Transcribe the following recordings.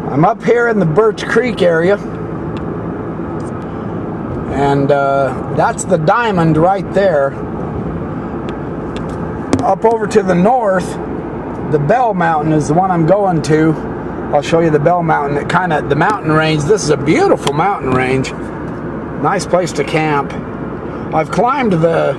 I'm up here in the Birch Creek area, and that's the diamond right there. Up over to the north, the Bell Mountain is the one I'm going to. I'll show you the Bell Mountain. The mountain range. This is a beautiful mountain range. Nice place to camp. I've climbed the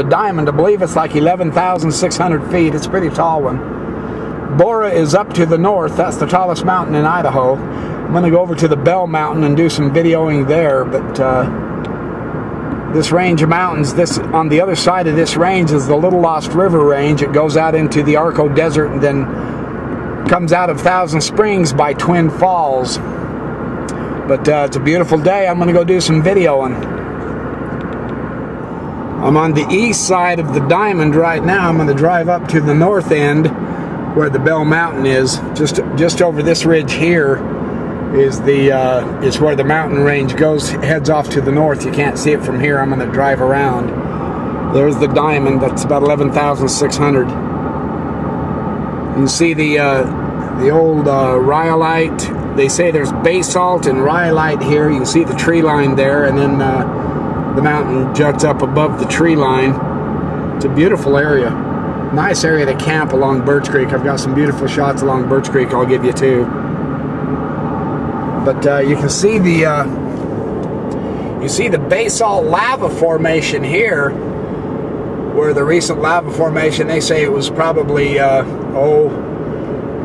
diamond. I believe it's like 11,600 feet. It's a pretty tall one. Bora is up to the north. That's the tallest mountain in Idaho. I'm going to go over to the Bell Mountain and do some videoing there. But this range of mountains, on the other side of this range is the Little Lost River range. It goes out into the Arco Desert and then comes out of Thousand Springs by Twin Falls. But it's a beautiful day. I'm going to go do some videoing. I'm on the east side of the diamond right now. I'm going to drive up to the north end where the Bell Mountain is. Just over this ridge here is where the mountain range heads off to the north. You can't see it from here. I'm going to drive around. There's the diamond. That's about 11,600. You can see the old rhyolite. They say there's basalt and rhyolite here. You can see the tree line there, and then the mountain juts up above the tree line. It's a beautiful area. Nice area to camp along Birch Creek. I've got some beautiful shots along Birch Creek I'll give you too. But you can see the basalt lava formation here, where the recent lava formation, they say it was probably a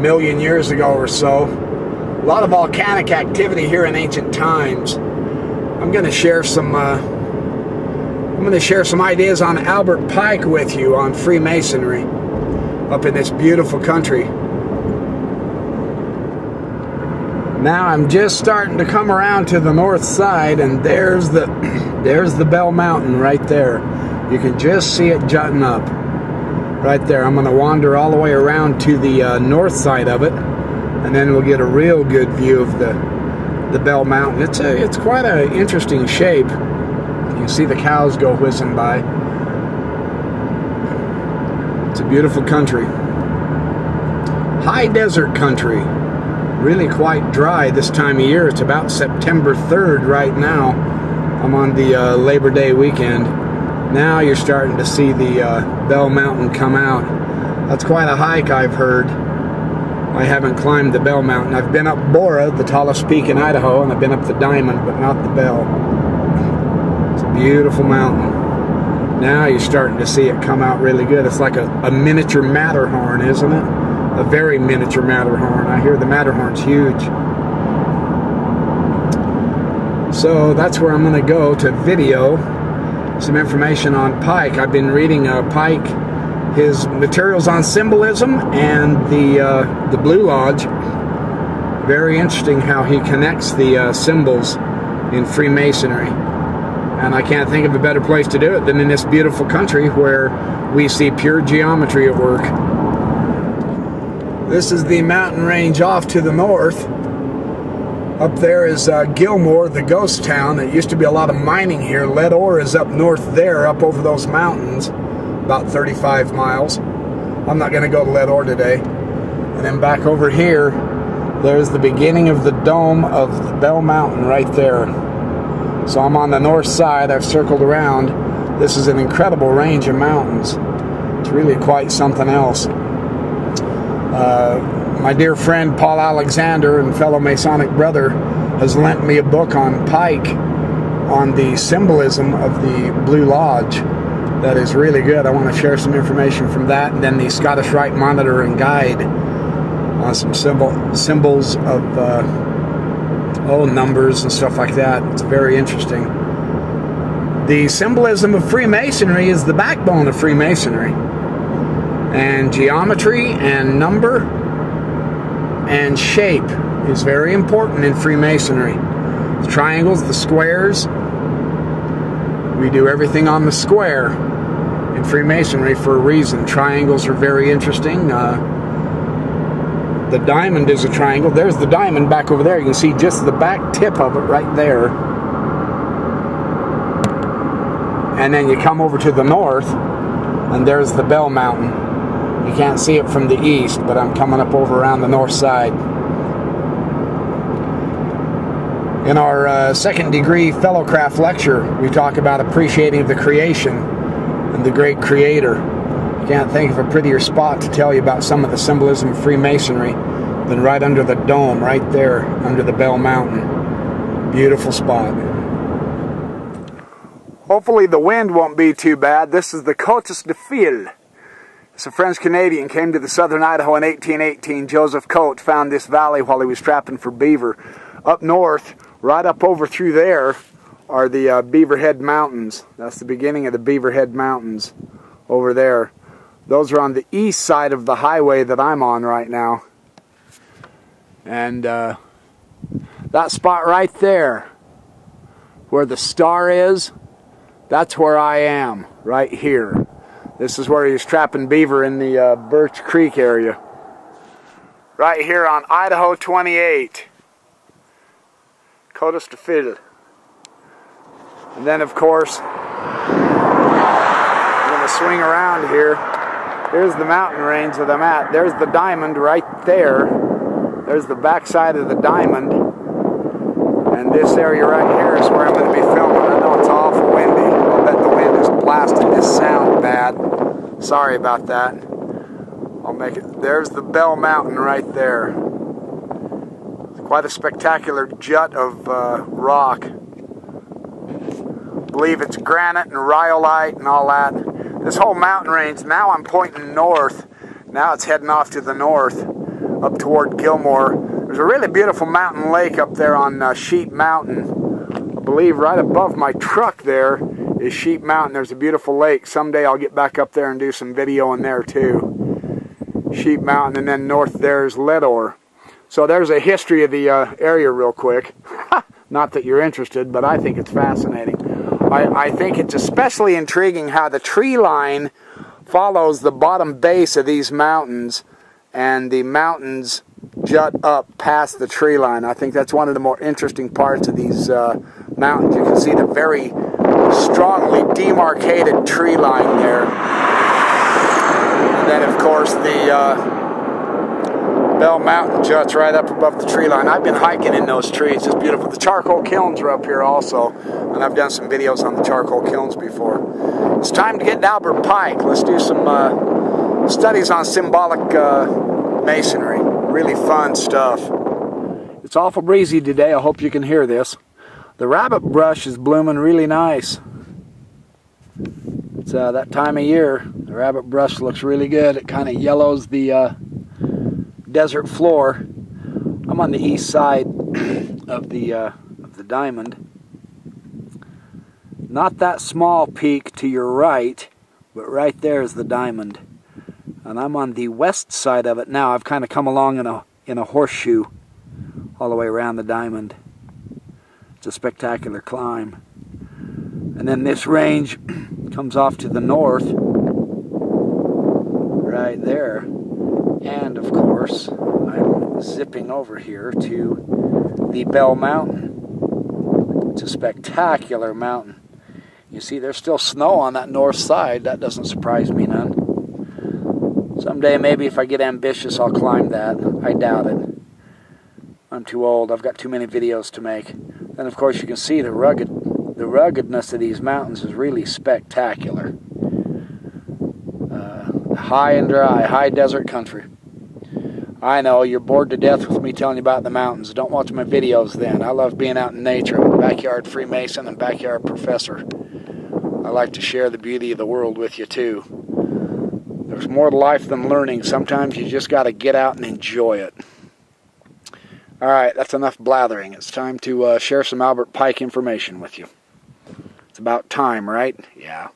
million years ago or so. A lot of volcanic activity here in ancient times. I'm going to share some ideas on Albert Pike with you on Freemasonry up in this beautiful country. Now I'm just starting to come around to the north side, and there's the Bell Mountain right there. You can just see it jutting up right there. I'm going to wander all the way around to the north side of it, and then we'll get a real good view of the Bell Mountain. It's quite an interesting shape. You can see the cows go whizzing by. It's a beautiful country. High desert country. Really quite dry this time of year. It's about September 3rd right now. I'm on the Labor Day weekend. Now you're starting to see the Bell Mountain come out. That's quite a hike, I've heard. I haven't climbed the Bell Mountain. I've been up Bora, the tallest peak in Idaho, and I've been up the Diamond, but not the Bell. It's a beautiful mountain. Now you're starting to see it come out really good. It's like a miniature Matterhorn, isn't it? A very miniature Matterhorn. I hear the Matterhorn's huge. So that's where I'm going to go to video some information on Pike. I've been reading Pike, his materials on symbolism, and the Blue Lodge. Very interesting how he connects the symbols in Freemasonry. And I can't think of a better place to do it than in this beautiful country where we see pure geometry at work. This is the mountain range off to the north. Up there is Gilmore, the ghost town. There used to be a lot of mining here. Lead ore is up north there, up over those mountains, about 35 miles. I'm not going to go to lead ore today. And then back over here, there's the beginning of the dome of the Bell Mountain right there. So I'm on the north side. I've circled around. This is an incredible range of mountains. It's really quite something else. My dear friend Paul Alexander and fellow Masonic brother has lent me a book on Pike, on the symbolism of the Blue Lodge. That is really good. I want to share some information from that, and then the Scottish Rite Monitor and Guide on some symbols of numbers and stuff like that. It's very interesting. The symbolism of Freemasonry is the backbone of Freemasonry. And geometry and number and shape is very important in Freemasonry. The triangles, the squares, we do everything on the square in Freemasonry for a reason. Triangles are very interesting. The diamond is a triangle. There's the diamond back over there. You can see just the back tip of it right there. And then you come over to the north, and there's the Bell Mountain. You can't see it from the east, but I'm coming up over around the north side. In our second degree fellowcraft lecture, we talk about appreciating the creation and the great creator. Can't think of a prettier spot to tell you about some of the symbolism of Freemasonry than right under the dome, right there under the Bell Mountain. Beautiful spot. Hopefully the wind won't be too bad. This is the Côtes de Fil. It's a French-Canadian, came to the southern Idaho in 1818. Joseph Coate found this valley while he was trapping for beaver. Up north, right up over through there, are the Beaver Head Mountains. That's the beginning of the Beaver Head Mountains over there. Those are on the east side of the highway that I'm on right now. And that spot right there, where the star is, that's where I am, right here. This is where he was trapping beaver in the Birch Creek area. Right here on Idaho 28. Côtes de Fil. And then, of course, I'm going to swing around here. Here's the mountain range that I'm at. There's the diamond right there. There's the backside of the diamond. And this area right here is where I'm going to be filming. I know it's awful windy. I'll bet the wind is blasting this sound bad. Sorry about that. I'll make it. There's the Bell Mountain right there. Quite a spectacular jut of rock. I believe it's granite and rhyolite and all that. This whole mountain range, now I'm pointing north. Now it's heading off to the north, up toward Gilmore. There's a really beautiful mountain lake up there on Sheep Mountain. I believe right above my truck there is Sheep Mountain. There's a beautiful lake. Someday I'll get back up there and do some video in there too. Sheep Mountain, and then north there is Leadore. So there's a history of the area real quick. Not that you're interested, but I think it's fascinating. I think it's especially intriguing how the tree line follows the bottom base of these mountains, and the mountains jut up past the tree line. I think that's one of the more interesting parts of these mountains. You can see the very strongly demarcated tree line there. And then, of course, the Bell Mountain juts right up above the tree line. I've been hiking in those trees. It's beautiful. The charcoal kilns are up here also, and I've done some videos on the charcoal kilns before. It's time to get to Albert Pike. Let's do some studies on symbolic masonry. Really fun stuff. It's awful breezy today. I hope you can hear this. The rabbit brush is blooming really nice. It's that time of year. The rabbit brush looks really good. It kind of yellows the desert floor. I'm on the east side of the diamond. Not that small peak to your right, but right there is the diamond. And I'm on the west side of it now. I've kind of come along in a horseshoe all the way around the diamond. It's a spectacular climb. And then this range comes off to the north, right there. And of course, I'm zipping over here to the Bell Mountain. It's a spectacular mountain. You see, there's still snow on that north side. That doesn't surprise me none. Someday, maybe if I get ambitious, I'll climb that. I doubt it. I'm too old. I've got too many videos to make. And of course, you can see the ruggedness of these mountains is really spectacular. High and dry, high desert country. I know, you're bored to death with me telling you about the mountains. Don't watch my videos then. I love being out in nature. I'm a backyard Freemason and backyard professor. I like to share the beauty of the world with you too. There's more to life than learning. Sometimes you just got to get out and enjoy it. Alright, that's enough blathering. It's time to share some Albert Pike information with you. It's about time, right? Yeah.